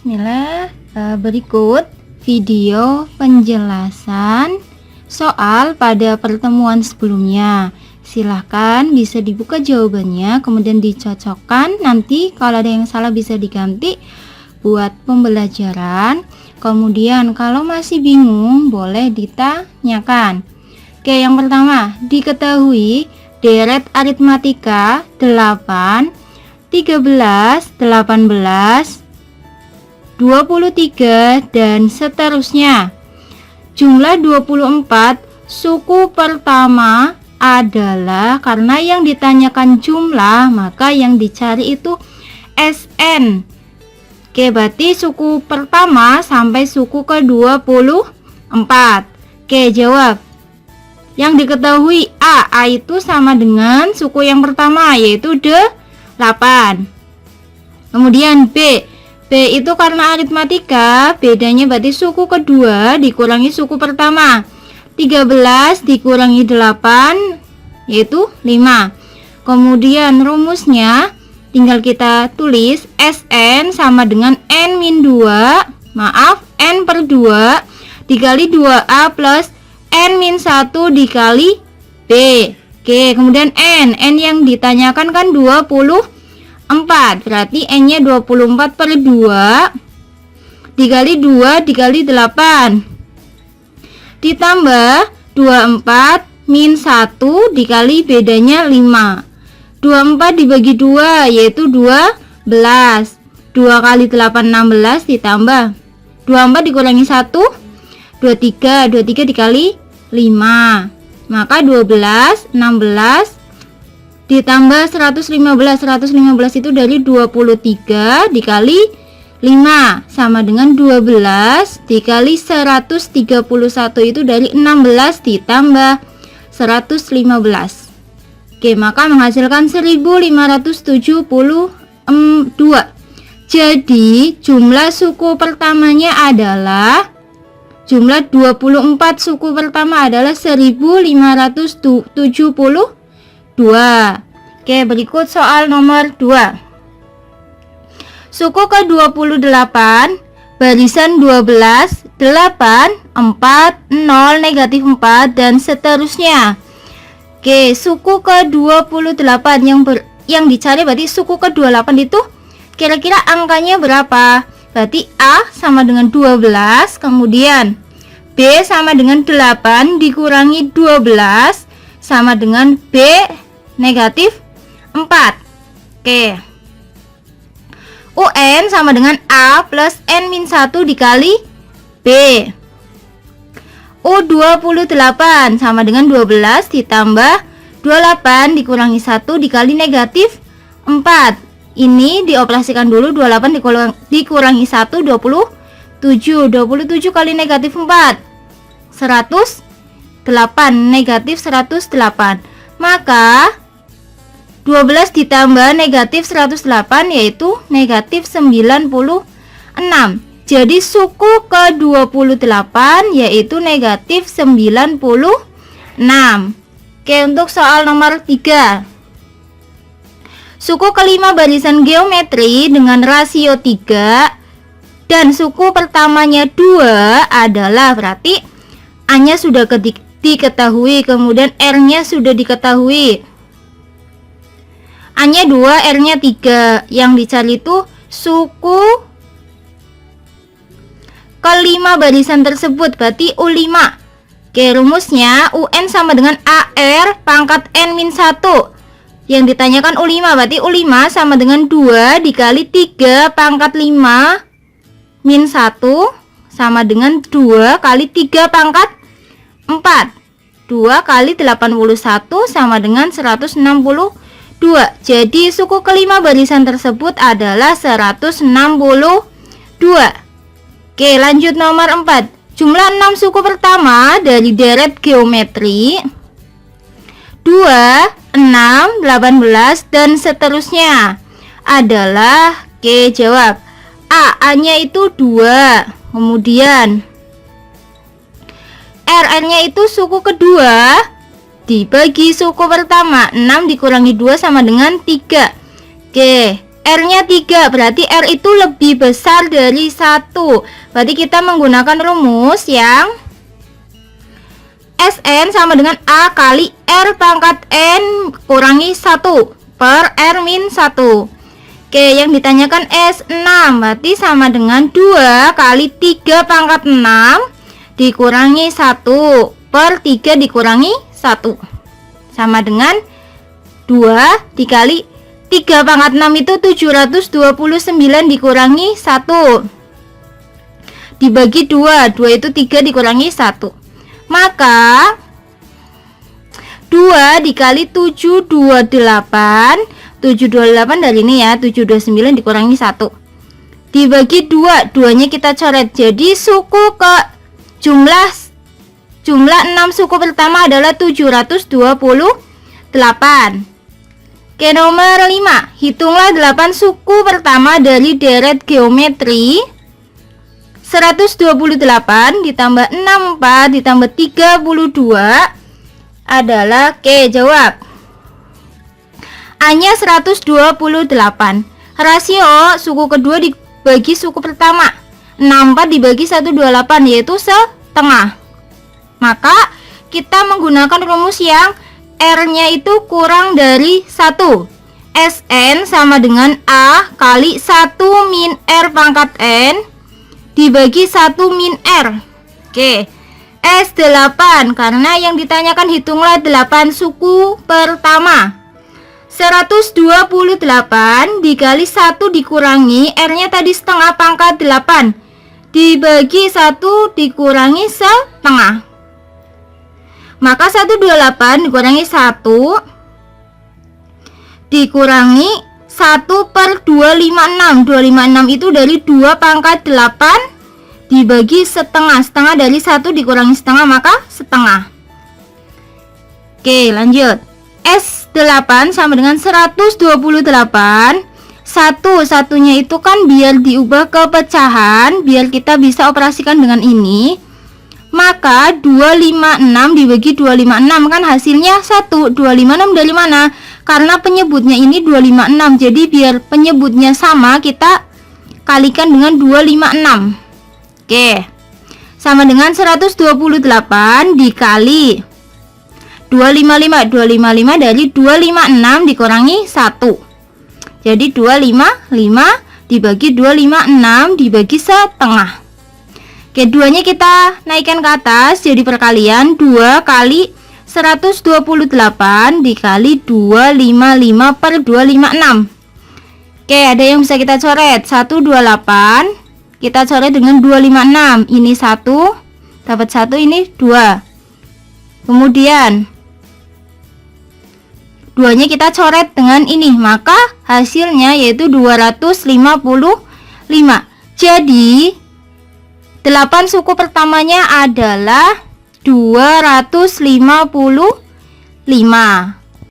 Bismillah, berikut video penjelasan soal pada pertemuan sebelumnya. Silahkan bisa dibuka jawabannya, kemudian dicocokkan. Nanti kalau ada yang salah bisa diganti buat pembelajaran. Kemudian kalau masih bingung boleh ditanyakan. Oke, yang pertama, diketahui deret aritmatika 8, 13, 18, 23 dan seterusnya. Jumlah 24 suku pertama adalah, karena yang ditanyakan jumlah maka yang dicari itu SN. Oke, berarti suku pertama sampai suku ke-24. Oke, jawab. Yang diketahui A itu sama dengan suku yang pertama yaitu 8. Kemudian B itu karena aritmatika, bedanya berarti suku kedua dikurangi suku pertama. 13 dikurangi 8 yaitu 5. Kemudian rumusnya tinggal kita tulis SN sama dengan N-2, N per 2 dikali 2A plus N-1 dikali B. Oke, kemudian N yang ditanyakan kan 24, berarti N nya 24 per 2 dikali 2 dikali 8 ditambah 24 min 1 dikali bedanya 5. 24 dibagi 2 yaitu 12. 2 kali 8 16 ditambah 24 dikurangi 1 23 dikali 5, maka 12 16 ditambah 115 itu dari 23 dikali 5 sama dengan 12 dikali 131 itu dari 16 ditambah 115. Oke, maka menghasilkan 1572. Jadi jumlah suku pertamanya adalah jumlah 24 suku pertama adalah 1572. Oke, berikut soal nomor 2. Suku ke-28 barisan 12, 8, 4, 0, negatif 4 dan seterusnya. Oke, suku ke-28 yang dicari berarti suku ke-28 itu kira-kira angkanya berapa? Berarti A sama dengan 12, kemudian B sama dengan 8 dikurangi 12 sama dengan B negatif 4. Oke. UN sama dengan A plus N-1 dikali B. U28 sama dengan 12 ditambah 28 dikurangi 1 dikali negatif 4. Ini dioperasikan dulu, 28 dikurangi 1 27 kali negatif 4 108, negatif 108. Maka 12 ditambah negatif 108 yaitu negatif 96. Jadi suku ke-28 yaitu negatif 96. Oke, untuk soal nomor 3. Suku kelima barisan geometri dengan rasio 3 dan suku pertamanya 2 adalah, berarti A-nya sudah diketahui, kemudian R-nya sudah diketahui. A-nya 2, R-nya 3. Yang dicari itu suku kelima barisan tersebut, berarti U5. Oke, rumusnya UN sama dengan AR pangkat N-1. Yang ditanyakan U5, berarti U5 sama dengan 2 dikali 3 pangkat 5 min 1 sama dengan 2 kali 3 pangkat 4. 2 kali 81 sama dengan 162. Jadi suku kelima barisan tersebut adalah 162. Oke, lanjut nomor 4. Jumlah 6 suku pertama dari deret geometri 2, 6, 18 dan seterusnya adalah, oke, jawab. A-nya itu 2. Kemudian R-nya itu suku kedua dibagi suku pertama. 6 dikurangi 2 sama dengan 3. Oke, R-nya 3, berarti R itu lebih besar dari 1. Berarti kita menggunakan rumus yang Sn sama dengan A kali R pangkat N kurangi 1 per R min 1. Oke, yang ditanyakan S6, berarti sama dengan 2 kali 3 pangkat 6 dikurangi 1 per 3 dikurangi 1. Sama dengan 2 dikali 3 pangkat 6 itu 729 dikurangi 1 dibagi 2 itu 3 dikurangi 1. Maka 2 dikali 728 dari ini ya, 729 dikurangi 1 dibagi 2, 2-nya kita coret. Jadi suku ke jumlah 6 suku pertama adalah 728. Oke, nomor 5. Hitunglah 8 suku pertama dari deret geometri 128 ditambah 64 ditambah 32 adalah, jawab. A-nya 128. Rasio suku kedua dibagi suku pertama. 64 dibagi 128 yaitu setengah. Maka kita menggunakan rumus yang R-nya itu kurang dari 1. Sn sama dengan A kali 1 min R pangkat N dibagi 1 min R. Oke, S8 karena yang ditanyakan hitunglah 8 suku pertama. 128 dikali 1 dikurangi R-nya tadi setengah pangkat 8 dibagi 1 dikurangi setengah. Maka 128 dikurangi 1 dikurangi 1 per 256. 256 itu dari 2 pangkat 8 dibagi setengah. Setengah dari 1 dikurangi setengah, maka setengah. Oke, lanjut. S8 sama dengan 128. Satunya itu kan biar diubah ke pecahan, biar kita bisa operasikan dengan ini. Maka 256 dibagi 256 kan hasilnya 1. 256 dari mana? Karena penyebutnya ini 256. Jadi biar penyebutnya sama, kita kalikan dengan 256. Oke. Sama dengan 128 dikali 255. 255 dari 256 dikurangi 1. Jadi 255 dibagi 256 dibagi setengah. Keduanya kita naikkan ke atas jadi perkalian. 2 kali 128 dikali 255 per 256. Oke, ada yang bisa kita coret. 128 kita coret dengan 256. Ini 1 dapat 1, ini 2. Kemudian 2-nya kita coret dengan ini, maka hasilnya yaitu 255. Jadi 8 suku pertamanya adalah 255.